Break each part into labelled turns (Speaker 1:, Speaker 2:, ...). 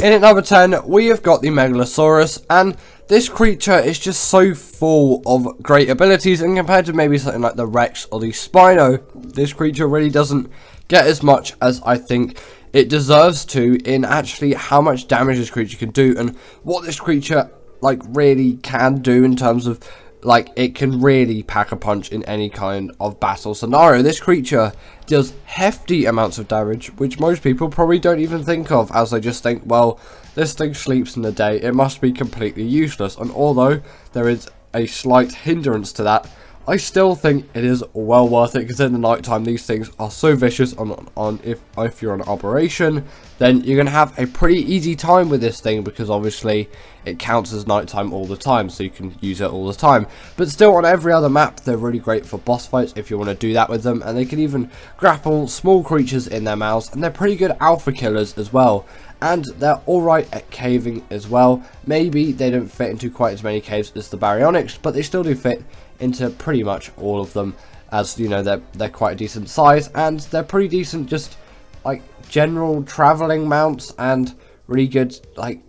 Speaker 1: In at number 10, we have got the Megalosaurus, and this creature is just so full of great abilities, and compared to maybe something like the Rex or the Spino, this creature really doesn't get as much as I think it deserves to in actually how much damage this creature can do, and what this creature like really can do in terms of like it can really pack a punch in any kind of battle scenario. This creature does hefty amounts of damage, which most people probably don't even think of, as they just think, well, this thing sleeps in the day, it must be completely useless. And although there is a slight hindrance to that, I still think it is well worth it, because in the night time these things are so vicious. If you're on operation, then you're going to have a pretty easy time with this thing, because obviously it counts as nighttime all the time, so you can use it all the time. But still, on every other map, they're really great for boss fights if you want to do that with them, and they can even grapple small creatures in their mouths, and they're pretty good alpha killers as well. And they're alright at caving as well. Maybe they don't fit into quite as many caves as the Baryonyx, but they still do fit into pretty much all of them, as you know, they're quite a decent size, and they're pretty decent just like general traveling mounts, and really good like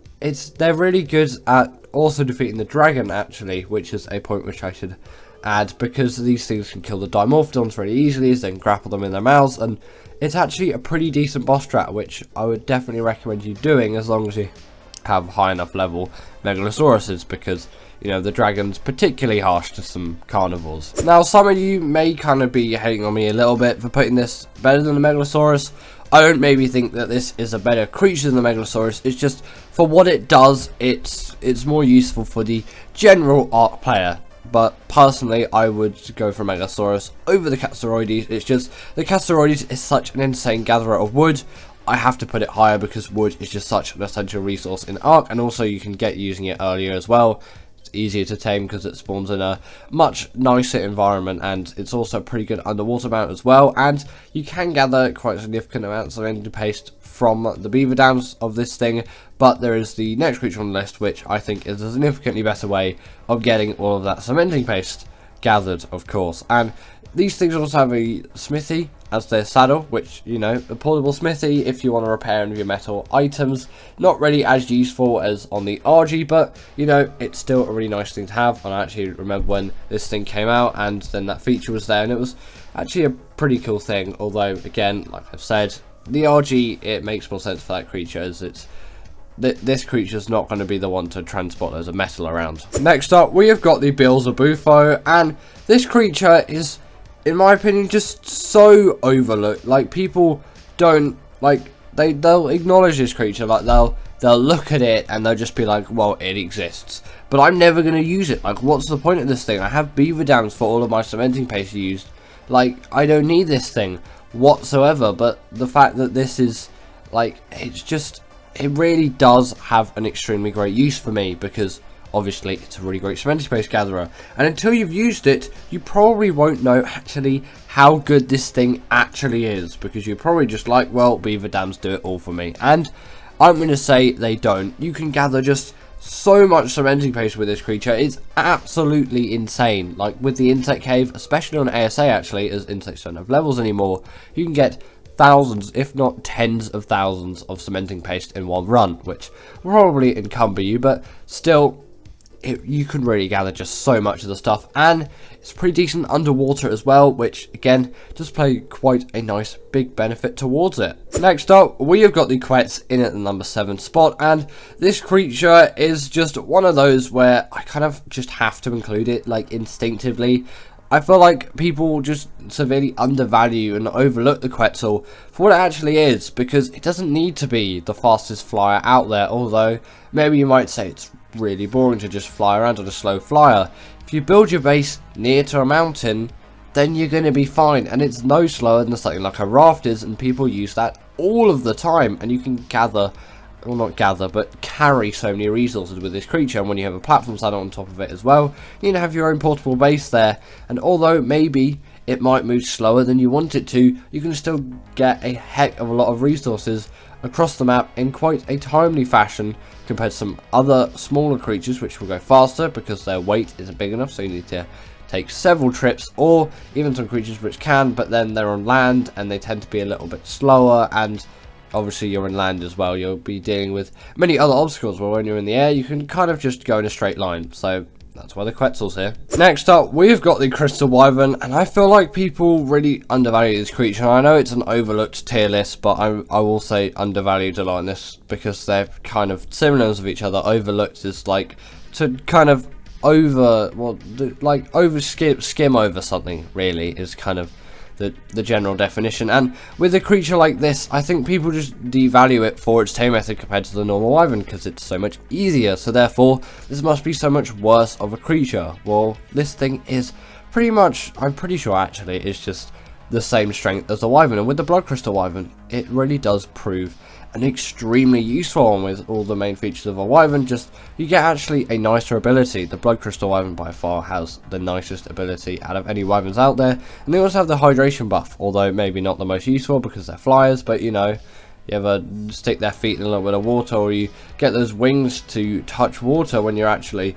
Speaker 1: they're really good at also defeating the dragon, actually, which is a point which I should add, because these things can kill the Dimorphodons very easily as they can grapple them in their mouths, and it's actually a pretty decent boss strat, which I would definitely recommend you doing as long as you have high enough level Megalosauruses, because you know the dragon's particularly harsh to some carnivores. Now, some of you may kind of be hating on me a little bit for putting this better than the Megalosaurus. I don't maybe think that this is a better creature than the Megalosaurus. It's just for what it does, it's more useful for the general Ark player. But personally, I would go for Megalosaurus over the castoroides. It's just the castoroides is such an insane gatherer of wood. I have to put it higher because wood is just such an essential resource in Ark, and also you can get using it earlier as well. It's easier to tame because it spawns in a much nicer environment, and it's also a pretty good underwater mount as well. And you can gather quite significant amounts of energy paste from the Beaver dams of this thing, but there is the next creature on the list, which I think is a significantly better way of getting all of that cementing paste gathered, of course. And these things also have a smithy as their saddle, which, you know, a portable smithy if you want to repair any of your metal items. Not really as useful as on the RG, but, you know, it's still a really nice thing to have. And I actually remember when this thing came out, and then that feature was there, and it was actually a pretty cool thing. Although, again, like I've said, the RG, it makes more sense for that creature, as it's this creature's not going to be the one to transport loads of metal around. Next up, we have got the Beelzebufo, and this creature is, in my opinion, just so overlooked. Like, people don't like, they'll acknowledge this creature, like they'll look at it and they'll just be like, well, it exists, but I'm never going to use it. Like, what's the point of this thing? I have beaver dams for all of my cementing paste used. Like, I don't need this thing whatsoever. But the fact that this is like, it really does have an extremely great use for me, because obviously it's a really great cementing paste gatherer, and until you've used it, you probably won't know actually how good this thing actually is, because you're probably just like, well, beaver dams do it all for me. And I'm going to say they don't. You can gather just so much cementing paste with this creature. It's absolutely insane. Like with the insect cave, especially on ASA actually, as insects don't have levels anymore, you can get thousands, if not tens of thousands of cementing paste in one run, which will probably encumber you, but still, you can really gather just so much of the stuff, and it's pretty decent underwater as well, which again does play quite a nice big benefit towards it. Next up, we have got the Quetzal in at the number 7 spot, and this creature is just one of those where I kind of just have to include it, like, instinctively. I feel like people just severely undervalue and overlook the Quetzal for what it actually is, because it doesn't need to be the fastest flyer out there, although maybe you might say it's really boring to just fly around on a slow flyer. If you build your base near to a mountain, then you're going to be fine, and it's no slower than something like a raft is, and people use that all of the time, and you can gather, well, not gather, but carry so many resources with this creature. And when you have a platform saddle on top of it as well, you can have your own portable base there, and although maybe it might move slower than you want it to, you can still get a heck of a lot of resources across the map in quite a timely fashion compared to some other smaller creatures which will go faster because their weight isn't big enough, so you need to take several trips, or even some creatures which can, but then they're on land and they tend to be a little bit slower, and obviously you're in land as well, you'll be dealing with many other obstacles, where when you're in the air you can kind of just go in a straight line. So that's why the Quetzal's here. Next up, we've got the Crystal Wyvern, and I feel like people really undervalue this creature. I know it's an overlooked tier list, but I will say undervalued a lot in this, because they're kind of similar of each other. Overlooked is like to kind of skim over something, really, is kind of the general definition. And with a creature like this, I think people just devalue it for its tame method compared to the normal wyvern, because it's so much easier. So therefore, this must be so much worse of a creature. Well, this thing is pretty much, I'm pretty sure actually, it's just the same strength as the wyvern. And with the Blood Crystal Wyvern, it really does prove an extremely useful one. With all the main features of a wyvern, just you get actually a nicer ability. The Blood Crystal Wyvern by far has the nicest ability out of any wyverns out there, and they also have the hydration buff, although maybe not the most useful because they're flyers. But you know, you ever stick their feet in a little bit of water, or you get those wings to touch water when you're actually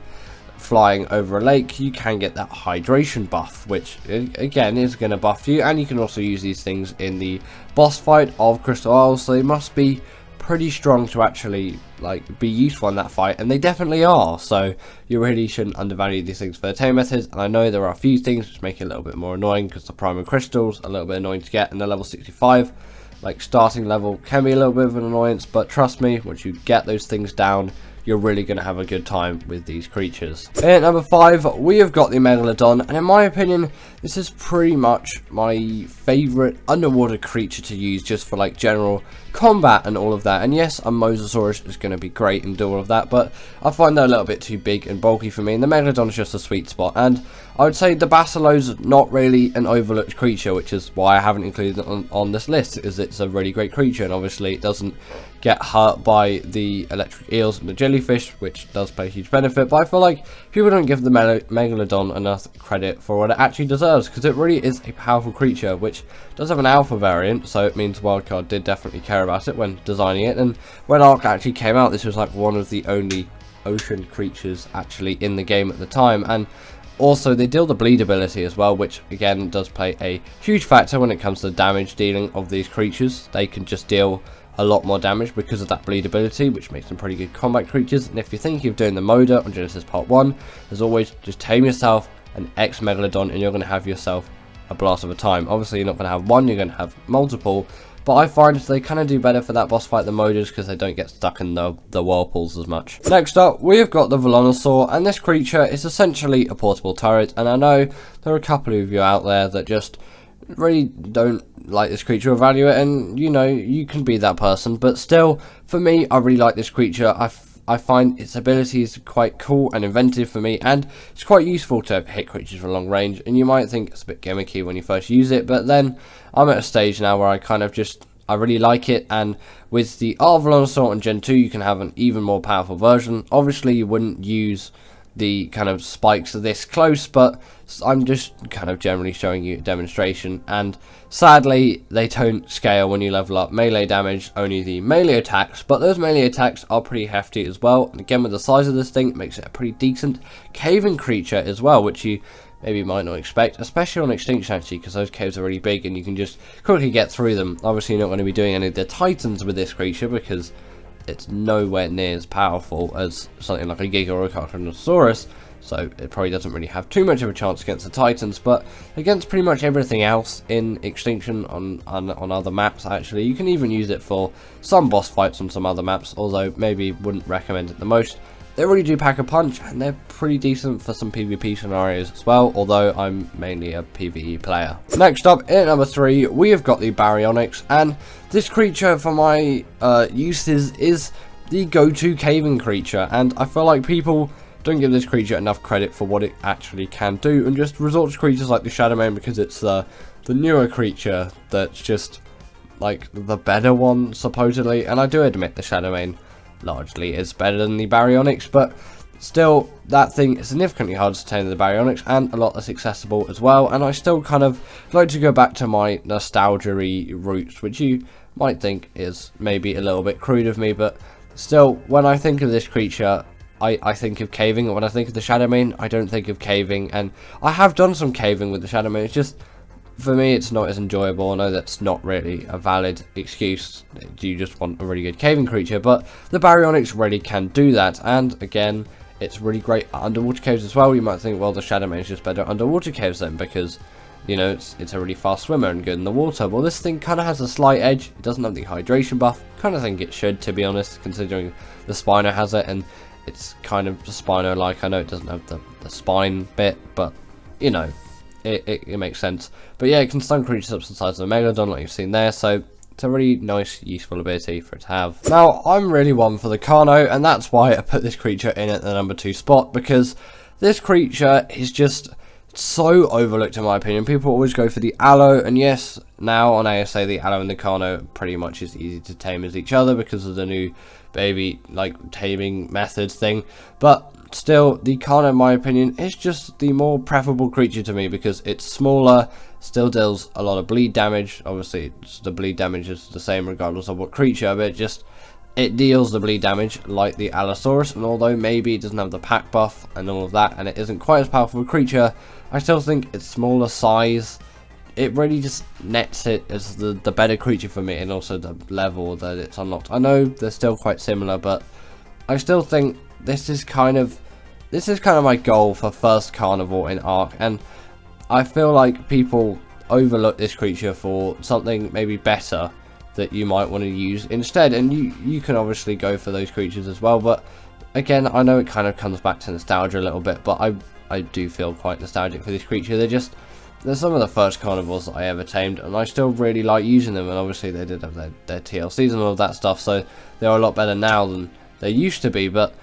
Speaker 1: flying over a lake, you can get that hydration buff, which again is going to buff you. And you can also use these things in the boss fight of Crystal Isles, so they must be pretty strong to actually like be useful in that fight, and they definitely are. So you really shouldn't undervalue these things for their tame methods. And I know there are a few things which make it a little bit more annoying, because the primary crystals are a little bit annoying to get, and the level 65 like starting level can be a little bit of an annoyance, but trust me, once you get those things down, you're really going to have a good time with these creatures. At number 5, we have got the Megalodon, and in my opinion, this is pretty much my favourite underwater creature to use, just for like general combat and all of that. And yes, a Mosasaurus is going to be great and do all of that, but I find that a little bit too big and bulky for me, and the Megalodon is just a sweet spot. And I would say the Basilo's not really an overlooked creature, which is why I haven't included it on this list, is it's a really great creature, and obviously it doesn't get hurt by the electric eels and the jellyfish, which does play a huge benefit. But I feel like people don't give the Megalodon enough credit for what it actually deserves, because it really is a powerful creature, which does have an alpha variant, so it means Wildcard did definitely care about it when designing it. And when Ark actually came out, this was like one of the only ocean creatures actually in the game at the time. And also they deal the bleed ability as well, which again does play a huge factor when it comes to the damage dealing of these creatures. They can just deal a lot more damage because of that bleed ability, which makes them pretty good combat creatures. And if you're thinking of doing the Moda on Genesis Part 1, as always, just tame yourself an X-Megalodon and you're going to have yourself a blast of a time. Obviously you're not going to have one, you're going to have multiple, but I find they kind of do better for that boss fight than Modas, because they don't get stuck in the whirlpools as much. Next up, we've got the Velonasaur, and this creature is essentially a portable turret. And I know there are a couple of you out there that just really don't like this creature or value it, and you know, you can be that person, but still, for me, I really like this creature. I find its abilities quite cool and inventive for me, and it's quite useful to hit creatures from long range. And you might think it's a bit gimmicky when you first use it, but then I'm at a stage now where I really like it. And with the Velonasaur on Gen 2, you can have an even more powerful version. Obviously you wouldn't use the kind of spikes this close, but I'm just kind of generally showing you a demonstration. And sadly, they don't scale when you level up melee damage, only the melee attacks, but those melee attacks are pretty hefty as well. And again, with the size of this thing, it makes it a pretty decent caving creature as well, which you maybe might not expect, especially on Extinction actually, because those caves are really big and you can just quickly get through them. Obviously you're not going to be doing any of the titans with this creature, because it's nowhere near as powerful as something like a Giga or a Carcharodontosaurus, so it probably doesn't really have too much of a chance against the Titans. But against pretty much everything else in Extinction on other maps, actually, you can even use it for some boss fights on some other maps, although maybe wouldn't recommend it the most. They really do pack a punch, and they're pretty decent for some PvP scenarios as well, although I'm mainly a PvE player. Next up, at number 3, we have got the Baryonyx, and this creature for my uses is the go-to caving creature, and I feel like people don't give this creature enough credit for what it actually can do, and just resort to creatures like the Shadowmane because it's the newer creature that's just like the better one, supposedly. And I do admit the Shadowmane largely is better than the Baryonyx, but still, that thing is significantly harder to tame than the Baryonyx, and a lot less accessible as well. And I still kind of like to go back to my nostalgia-y roots, which you might think is maybe a little bit crude of me, but still, when I think of this creature, I think of caving, and when I think of the Shadowmane, I don't think of caving. And I have done some caving with the Shadowmane, it's just for me, it's not as enjoyable. I know that's not really a valid excuse. You just want a really good caving creature, but the Baryonyx really can do that. And again, it's really great at underwater caves as well. You might think, well, the Shadowmane is just better at underwater caves then, because, you know, it's a really fast swimmer and good in the water. Well, this thing kind of has a slight edge. It doesn't have the hydration buff. Kind of think it should, to be honest, considering the Spino has it, and it's kind of Spino-like. I know it doesn't have the spine bit, but, you know, it makes sense. But yeah, it can stun creatures up to the size of a Megalodon, like you've seen there, so it's a really nice, useful ability for it to have. Now, I'm really one for the Carno, and that's why I put this creature in at the number 2 spot, because this creature is just so overlooked in my opinion. People always go for the Allo, and yes, now on ASA the Allo and the Carno pretty much as easy to tame as each other because of the new baby like taming methods thing, but still the Carno in my opinion is just the more preferable creature to me because it's smaller, still deals a lot of bleed damage. Obviously the bleed damage is the same regardless of what creature, but it deals the bleed damage like the Allosaurus, and although maybe it doesn't have the pack buff and all of that, and it isn't quite as powerful a creature, I still think its smaller size, it really just nets it as the better creature for me, and also the level that it's unlocked. I know they're still quite similar, but I still think this is kind of my goal for first carnivore in Ark, and I feel like people overlook this creature for something maybe better that you might want to use instead, and you can obviously go for those creatures as well. But again, I know it kind of comes back to nostalgia a little bit, but I do feel quite nostalgic for this creature. They're some of the first carnivores that I ever tamed, and I still really like using them, and obviously they did have their TLCs and all of that stuff, so they're a lot better now than they used to be, but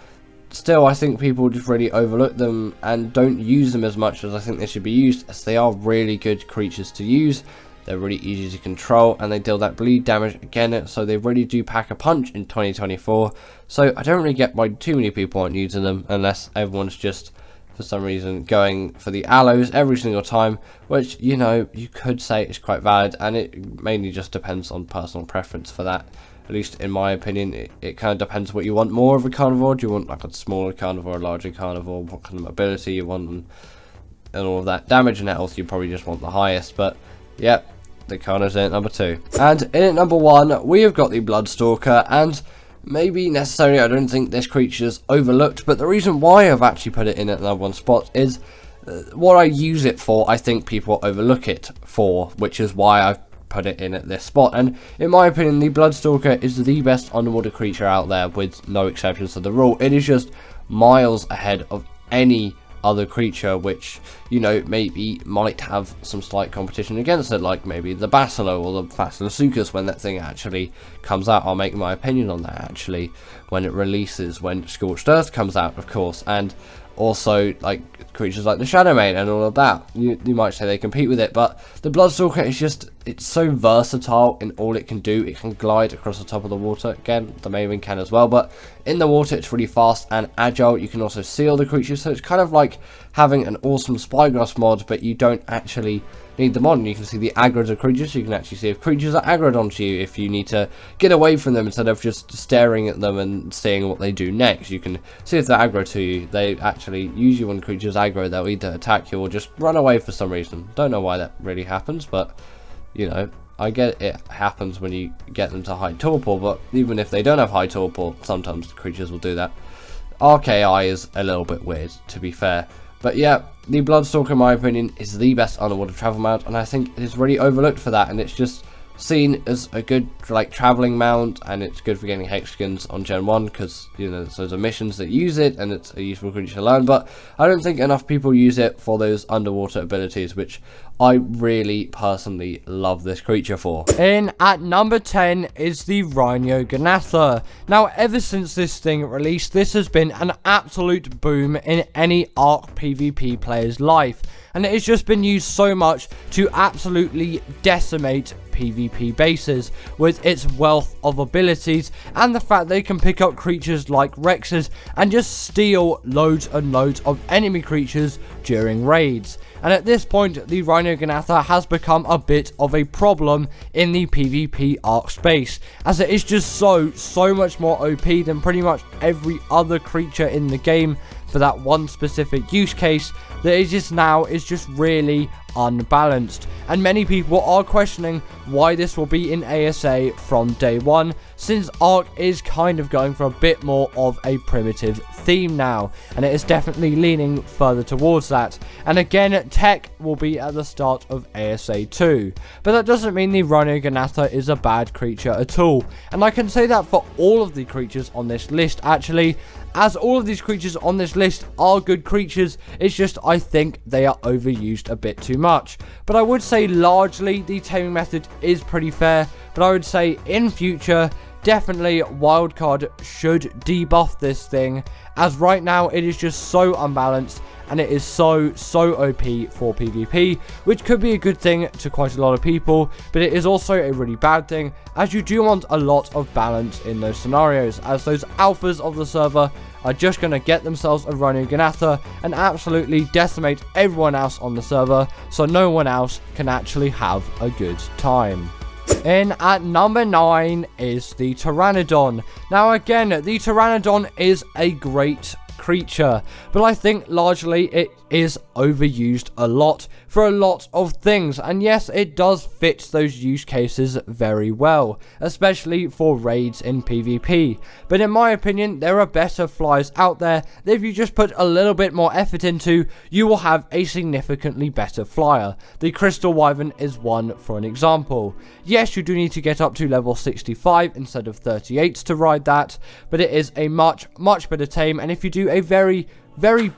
Speaker 1: still I think people just really overlook them and don't use them as much as I think they should be used, as they are really good creatures to use. They're really easy to control, and they deal that bleed damage again, so they really do pack a punch in 2024. So I don't really get why too many people aren't using them, unless everyone's just for some reason going for the Allos every single time, which, you know, you could say is quite valid, and it mainly just depends on personal preference for that. At least in my opinion, it kind of depends what you want more of a carnivore. Do you want like a smaller carnivore, a larger carnivore, what kind of mobility you want, and all of that. Damage and health, you probably just want the highest, but yep, the Carno's in at number 2. And in at number 1, we have got the Bloodstalker, and maybe necessarily I don't think this creature's overlooked, but the reason why I've actually put it in at number 1 spot is what I use it for. I think people overlook it for, which is why I've put it in at this spot. And in my opinion, the Bloodstalker is the best underwater creature out there, with no exceptions to the rule. It is just miles ahead of any other creature which, you know, maybe might have some slight competition against it, like maybe the Basilo or the Facilosuchus when that thing actually comes out. I'll make my opinion on that actually when it releases, when Scorched Earth comes out, of course, and also like creatures like the Shadowmane and all of that. You might say they compete with it, but the Bloodstalker is just, it's so versatile in all it can do. It can glide across the top of the water. Again, the Maewing can as well, but in the water it's really fast and agile. You can also seal the creatures, so it's kind of like having an awesome Spyglass mod, but you don't actually need the mod. You can see the aggroed of creatures, so you can actually see if creatures are aggroed onto you. If you need to get away from them instead of just staring at them and seeing what they do next, you can see if they're aggro to you. They actually, usually when creatures aggro, they'll either attack you or just run away for some reason. Don't know why that really happens, but you know, I get it happens when you get them to high torpor, but even if they don't have high torpor, sometimes the creatures will do that. RKI is a little bit weird, to be fair. But yeah, the Bloodstalker, in my opinion, is the best underwater travel mount, and I think it is really overlooked for that, and it's just seen as a good like traveling mount, and it's good for getting hexagons on Gen 1 because, you know, those are missions that use it, and it's a useful creature to learn. But I don't think enough people use it for those underwater abilities, which I really personally love this creature for. In at number 10 is the Rhyniognatha. Now, ever since this thing released, this has been an absolute boom in any Ark PvP player's life, and it has just been used so much to absolutely decimate PvP bases with its wealth of abilities, and the fact they can pick up creatures like Rexes and just steal loads and loads of enemy creatures during raids. And at this point, the Rhyniognatha has become a bit of a problem in the PvP Ark space, as it is just so much more OP than pretty much every other creature in the game for that one specific use case, that it just now is just really unbalanced, and many people are questioning why this will be in ASA from day one, since Arc is kind of going for a bit more of a primitive theme now, and it is definitely leaning further towards that. And again, tech will be at the start of ASA 2, but that doesn't mean the Rhyniognatha is a bad creature at all, and I can say that for all of the creatures on this list actually, as all of these creatures on this list are good creatures. It's just I think they are overused a bit too much. But I would say largely the taming method is pretty fair, but I would say in future definitely Wildcard should debuff this thing, as right now it is just so unbalanced and it is so OP for PvP, which could be a good thing to quite a lot of people, but it is also a really bad thing, as you do want a lot of balance in those scenarios, as those alphas of the server are just going to get themselves a Rhyniognatha and absolutely decimate everyone else on the server, so no one else can actually have a good time. In at number 9 is the Pteranodon. Now again, the Pteranodon is a great creature, but I think largely it is overused a lot for a lot of things, and yes, it does fit those use cases very well, especially for raids in PvP, but in my opinion there are better flyers out there that if you just put a little bit more effort into, you will have a significantly better flyer. The Crystal Wyvern is one for an example. Yes, you do need to get up to level 65 instead of 38 to ride that, but it is a much better tame, and if you do a very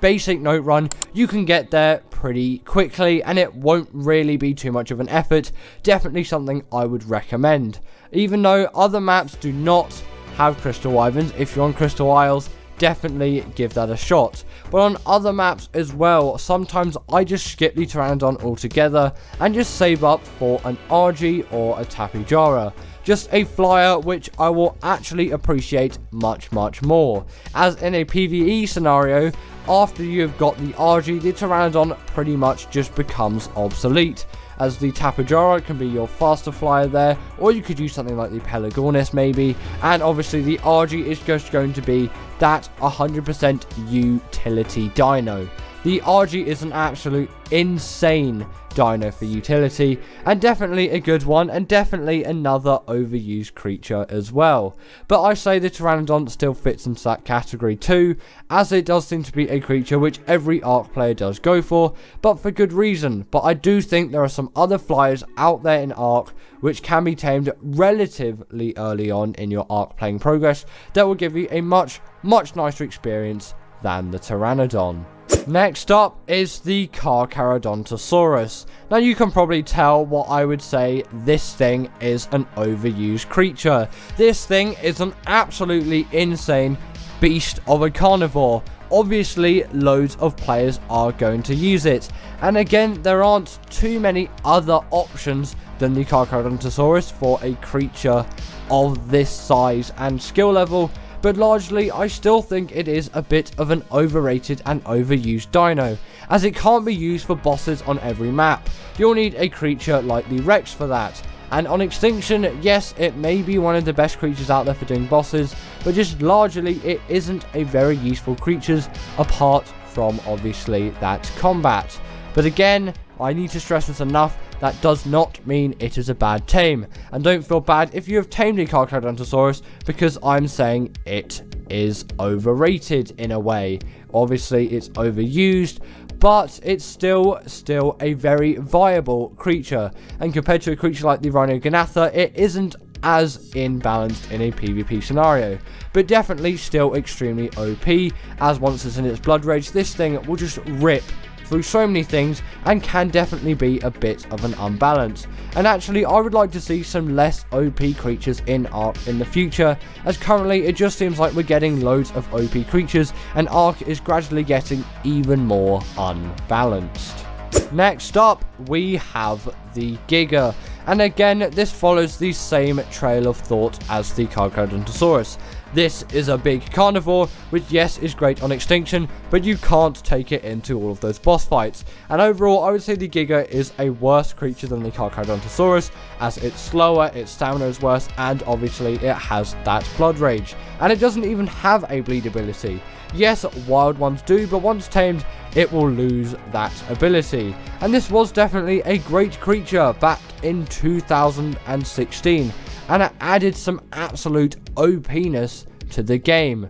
Speaker 1: basic note run, you can get there pretty quickly and it won't really be too much of an effort. Definitely something I would recommend. Even though other maps do not have Crystal Wyverns, if you're on Crystal Isles, definitely give that a shot. But on other maps as well, sometimes I just skip the Pteranodon altogether and just save up for an RG or a Tapejara. Just a flyer which I will actually appreciate much more, as in a PvE scenario, after you have got the RG, the Pteranodon pretty much just becomes obsolete, as the Tapejara can be your faster flyer there, or you could use something like the Pelagornis maybe, and obviously the RG is just going to be that 100% utility dino. The RG is an absolute insane dino for utility, and definitely a good one, and definitely another overused creature as well. But I say the Pteranodon still fits into that category too, as it does seem to be a creature which every Arc player does go for, but for good reason. But I do think there are some other flyers out there in Arc which can be tamed relatively early on in your Arc playing progress that will give you a much nicer experience than the Pteranodon. Next up is the Carcharodontosaurus. Now you can probably tell what I would say, this thing is an overused creature. This thing is an absolutely insane beast of a carnivore. Obviously loads of players are going to use it, and again there aren't too many other options than the Carcharodontosaurus for a creature of this size and skill level. But largely, I still think it is a bit of an overrated and overused dino, as it can't be used for bosses on every map. You'll need a creature like the Rex for that. And on Extinction, yes, it may be one of the best creatures out there for doing bosses, but just largely, it isn't a very useful creature, apart from, obviously, that combat. But again, I need to stress this enough, that does not mean it is a bad tame. And don't feel bad if you have tamed a Carcharodontosaurus, because I'm saying it is overrated in a way. Obviously, it's overused, but it's still a very viable creature. And compared to a creature like the Rhyniognatha, it isn't as imbalanced in a PvP scenario, but definitely still extremely OP, as once it's in its blood rage, this thing will just rip through so many things and can definitely be a bit of an unbalance. And actually, I would like to see some less OP creatures in Arc in the future, as currently it just seems like we're getting loads of OP creatures and Arc is gradually getting even more unbalanced. Next up, we have the Giga, and again this follows the same trail of thought as the Carcharodontosaurus. This is a big carnivore, which yes is great on extinction, but you can't take it into all of those boss fights. And overall, I would say the Giga is a worse creature than the Carcharodontosaurus, as it's slower, its stamina is worse, and obviously it has that blood rage. And it doesn't even have a bleed ability. Yes, wild ones do, but once tamed, it will lose that ability. And this was definitely a great creature back in 2016. And it added some absolute OPness to the game.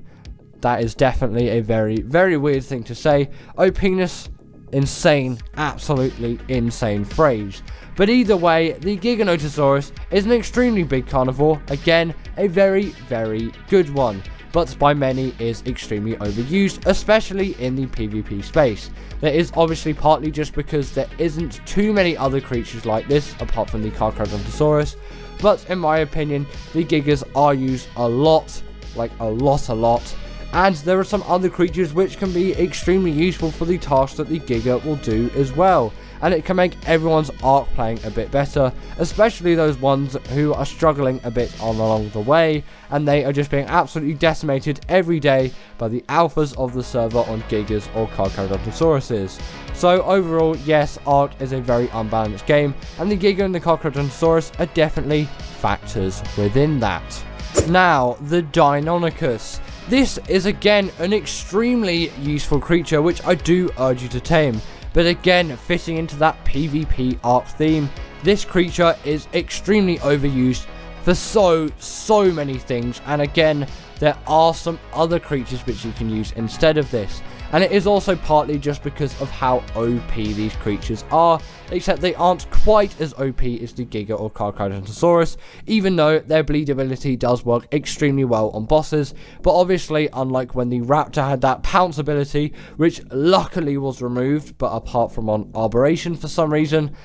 Speaker 1: That is definitely a very, very weird thing to say. OPness, insane, absolutely insane phrase. But either way, the Giganotosaurus is an extremely big carnivore. Again, a very, very good one. But by many is extremely overused, especially in the PvP space. That is obviously partly just because there isn't too many other creatures like this, apart from the Carcharodontosaurus. But in my opinion, the Gigas are used a lot, like a lot. And there are some other creatures which can be extremely useful for the tasks that the Giga will do as well. And it can make everyone's Ark playing a bit better, especially those ones who are struggling a bit along the way, and they are just being absolutely decimated every day by the alphas of the server on Gigas or Carcharodontosauruses. So overall, yes, Ark is a very unbalanced game, and the Giga and the Carcharodontosaurus are definitely factors within that. Now, the Deinonychus. This is again an extremely useful creature which I do urge you to tame. But again, fitting into that PvP Ark theme, this creature is extremely overused for so many things. And again, there are some other creatures which you can use instead of this. And it is also partly just because of how OP these creatures are, except they aren't quite as OP as the Giga or Carcharodontosaurus, even though their bleed ability does work extremely well on bosses. But obviously, unlike when the Raptor had that pounce ability, which luckily was removed, but apart from on Arboration for some reason,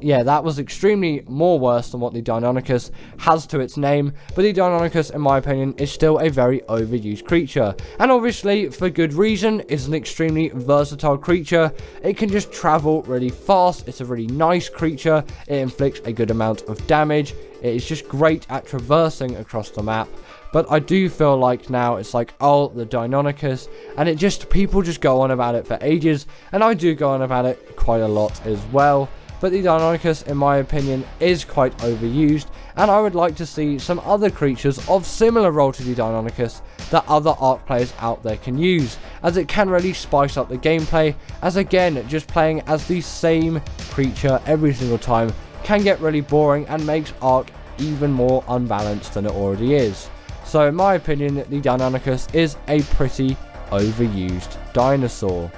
Speaker 1: yeah, that was extremely more worse than what the Deinonychus has to its name. But the Deinonychus, in my opinion, is still a very overused creature, and obviously for good reason. It's an extremely versatile creature. It can just travel really fast. It's a really nice creature. It inflicts a good amount of damage. It is just great at traversing across the map. But I do feel like now it's like, oh, the Deinonychus, and people just go on about it for ages, and I do go on about it quite a lot as well. But the Deinonychus, in my opinion, is quite overused, and I would like to see some other creatures of similar role to the Deinonychus that other Ark players out there can use, as it can really spice up the gameplay, as again, just playing as the same creature every single time can get really boring and makes Ark even more unbalanced than it already is. So in my opinion, the Deinonychus is a pretty overused dinosaur.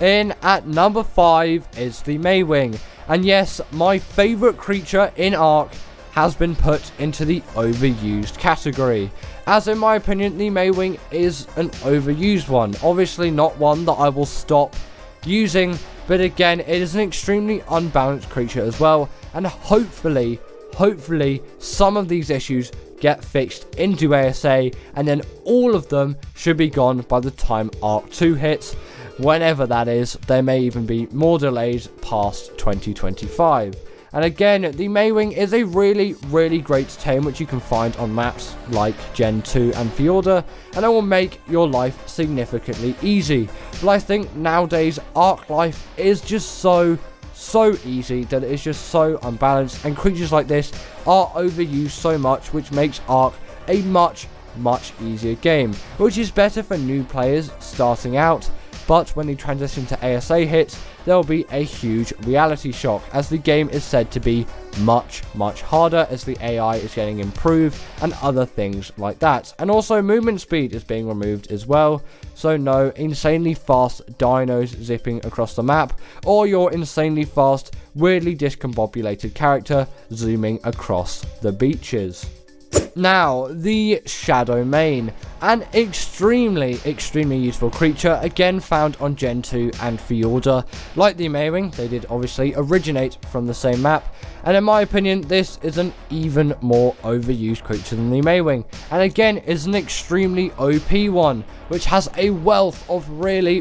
Speaker 1: In at number 5 is the Maewing. And yes, my favourite creature in Ark has been put into the overused category, as in my opinion the Maewing is an overused one. Obviously not one that I will stop using, but again, it is an extremely unbalanced creature as well, and hopefully some of these issues get fixed into ASA, and then all of them should be gone by the time Ark 2 hits. Whenever that is, there may even be more delays past 2025. And again, the Maewing is a really great tame which you can find on maps like Gen 2 and Fjorda, and it will make your life significantly easy. But I think nowadays Ark life is just so easy that it is just so unbalanced, and creatures like this are overused so much, which makes Ark a much easier game, which is better for new players starting out. But when the transition to ASA hits, there will be a huge reality shock, as the game is said to be much harder as the AI is getting improved and other things like that. And also movement speed is being removed as well, so no insanely fast dinos zipping across the map, or your insanely fast, weirdly discombobulated character zooming across the beaches. Now, the Shadowmane, an extremely useful creature, again found on Gen 2 and Fjorda. Like the Maewing, they did obviously originate from the same map, and in my opinion, this is an even more overused creature than the Maewing, and again is an extremely OP one, which has a wealth of really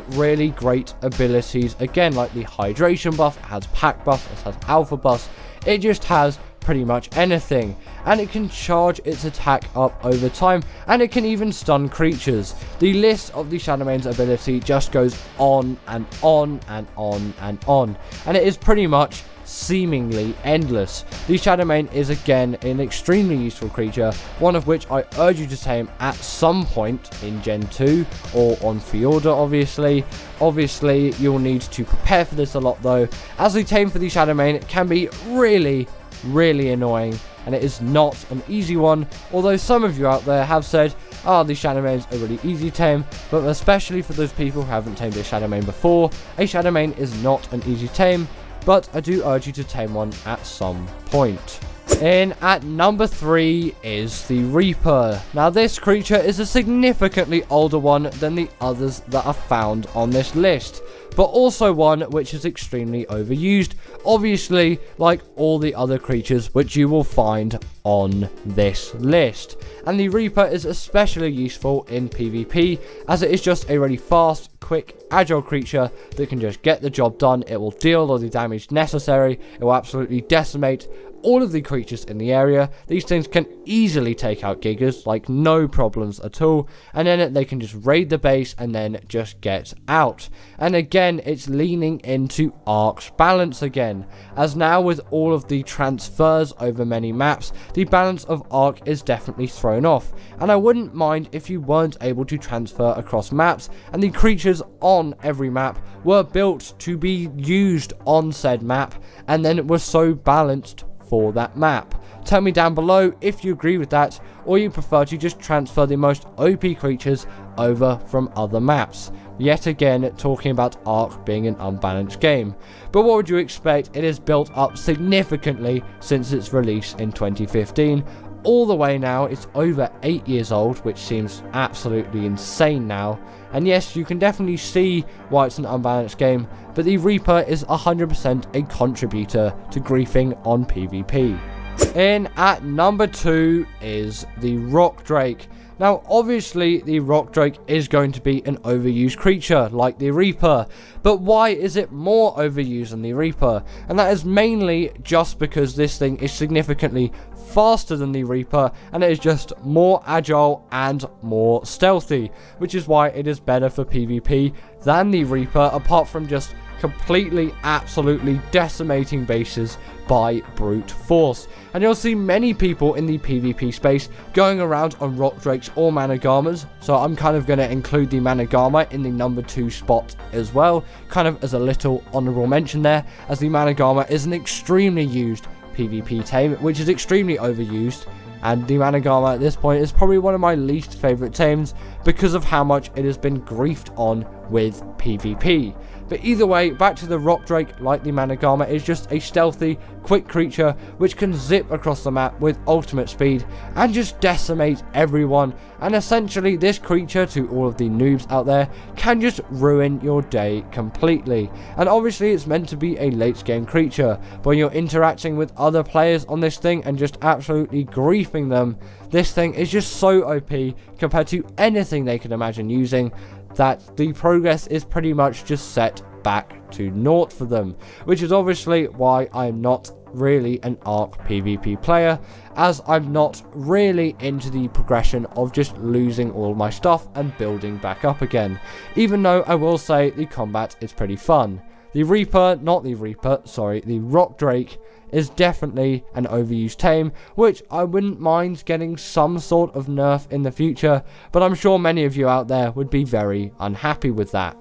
Speaker 1: great abilities. Again, like the hydration buff, it has pack buff, it has alpha buff, it just has pretty much anything, and it can charge its attack up over time, and it can even stun creatures. The list of the Shadowmane's ability just goes on and on and on and on, and it is pretty much seemingly endless. The Shadowmane is again an extremely useful creature, one of which I urge you to tame at some point in Gen 2 or on Fjorda obviously. Obviously you'll need to prepare for this a lot though, as the tame for the Shadowmane can be really annoying, and it is not an easy one, although some of you out there have said, the Shadowmane's a really easy tame, but especially for those people who haven't tamed a Shadowmane before, a Shadowmane is not an easy tame, but I do urge you to tame one at some point. In at number 3 is the Reaper. Now this creature is a significantly older one than the others that are found on this list, but also one which is extremely overused, obviously like all the other creatures which you will find on this list. And the Reaper is especially useful in PvP, as it is just a really fast, quick, agile creature that can just get the job done. It will deal all the damage necessary, it will absolutely decimate all of the creatures in the area. These things can easily take out Gigas, like no problems at all, and then they can just raid the base and then just get out. And again, it's leaning into Ark's balance again, as now with all of the transfers over many maps, the balance of Ark is definitely thrown off, and I wouldn't mind if you weren't able to transfer across maps and the creatures on every map were built to be used on said map and then were so balanced for that map. Tell me down below if you agree with that, or you prefer to just transfer the most OP creatures over from other maps. Yet again, talking about Ark being an unbalanced game. But what would you expect? It has built up significantly since its release in 2015. All the way now, it's over 8 years old, which seems absolutely insane now. And yes, you can definitely see why it's an unbalanced game, but the Reaper is 100% a contributor to griefing on PvP. In at number 2 is the Rock Drake. Now obviously the Rock Drake is going to be an overused creature like the Reaper, but why is it more overused than the Reaper? And that is mainly just because this thing is significantly faster than the Reaper, and it is just more agile and more stealthy, which is why it is better for PvP than the Reaper, apart from just completely, absolutely decimating bases by brute force. And you'll see many people in the PvP space going around on Rock Drakes or Managamas, so I'm kind of going to include the Managama in the number 2 spot as well, kind of as a little honourable mention there, as the Managama is an extremely used PvP tame, which is extremely overused, and the Managama at this point is probably one of my least favourite tames because of how much it has been griefed on with PvP. But either way, back to the Rock Drake, like the Managama, is just a stealthy, quick creature which can zip across the map with ultimate speed and just decimate everyone. And essentially, this creature, to all of the noobs out there, can just ruin your day completely. And obviously, it's meant to be a late game creature, but when you're interacting with other players on this thing and just absolutely griefing them, this thing is just so OP compared to anything they can imagine using, that the progress is pretty much just set back to naught for them, which is obviously why I'm not really an Ark PvP player, as I'm not really into the progression of just losing all my stuff and building back up again, even though I will say the combat is pretty fun. The Rock Drake is definitely an overused tame, which I wouldn't mind getting some sort of nerf in the future, but I'm sure many of you out there would be very unhappy with that.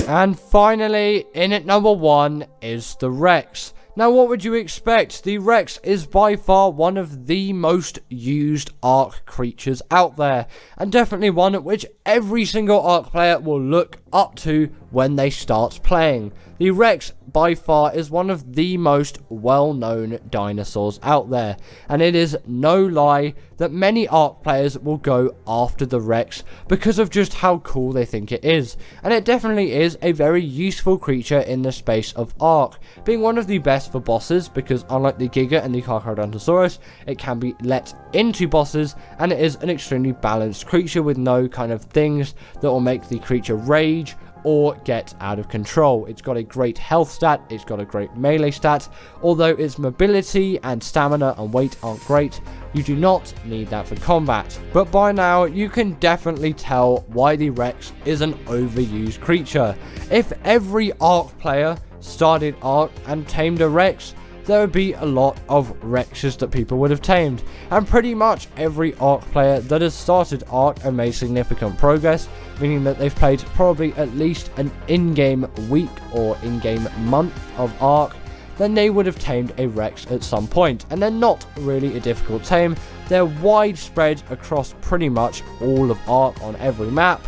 Speaker 1: And finally, in at number 1 is the Rex. Now what would you expect? The Rex is by far one of the most used Ark creatures out there, and definitely one which every single Ark player will look up to when they start playing. The Rex by far is one of the most well-known dinosaurs out there, and it is no lie that many Ark players will go after the Rex because of just how cool they think it is. And it definitely is a very useful creature in the space of Ark, being one of the best for bosses because unlike the Giga and the Carcharodontosaurus, it can be let into bosses, and it is an extremely balanced creature with no kind of things that will make the creature rage or get out of control. It's got a great health stat, it's got a great melee stat, although its mobility and stamina and weight aren't great. You do not need that for combat. But by now, you can definitely tell why the Rex is an overused creature. If every Ark player started Ark and tamed a Rex, there would be a lot of Rexes that people would have tamed. And pretty much every Ark player that has started Ark and made significant progress, meaning that they've played probably at least an in-game week or in-game month of Ark, then they would have tamed a Rex at some point. And they're not really a difficult tame. They're widespread across pretty much all of Ark on every map.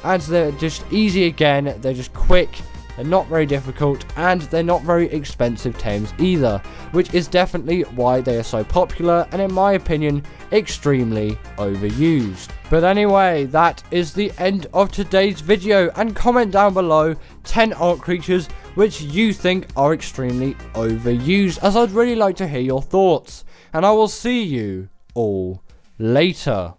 Speaker 1: And they're just easy again, they're just quick. They're not very difficult, and they're not very expensive tames either, which is definitely why they are so popular, and in my opinion, extremely overused. But anyway, that is the end of today's video, and comment down below 10 Ark creatures which you think are extremely overused, as I'd really like to hear your thoughts. And I will see you all later.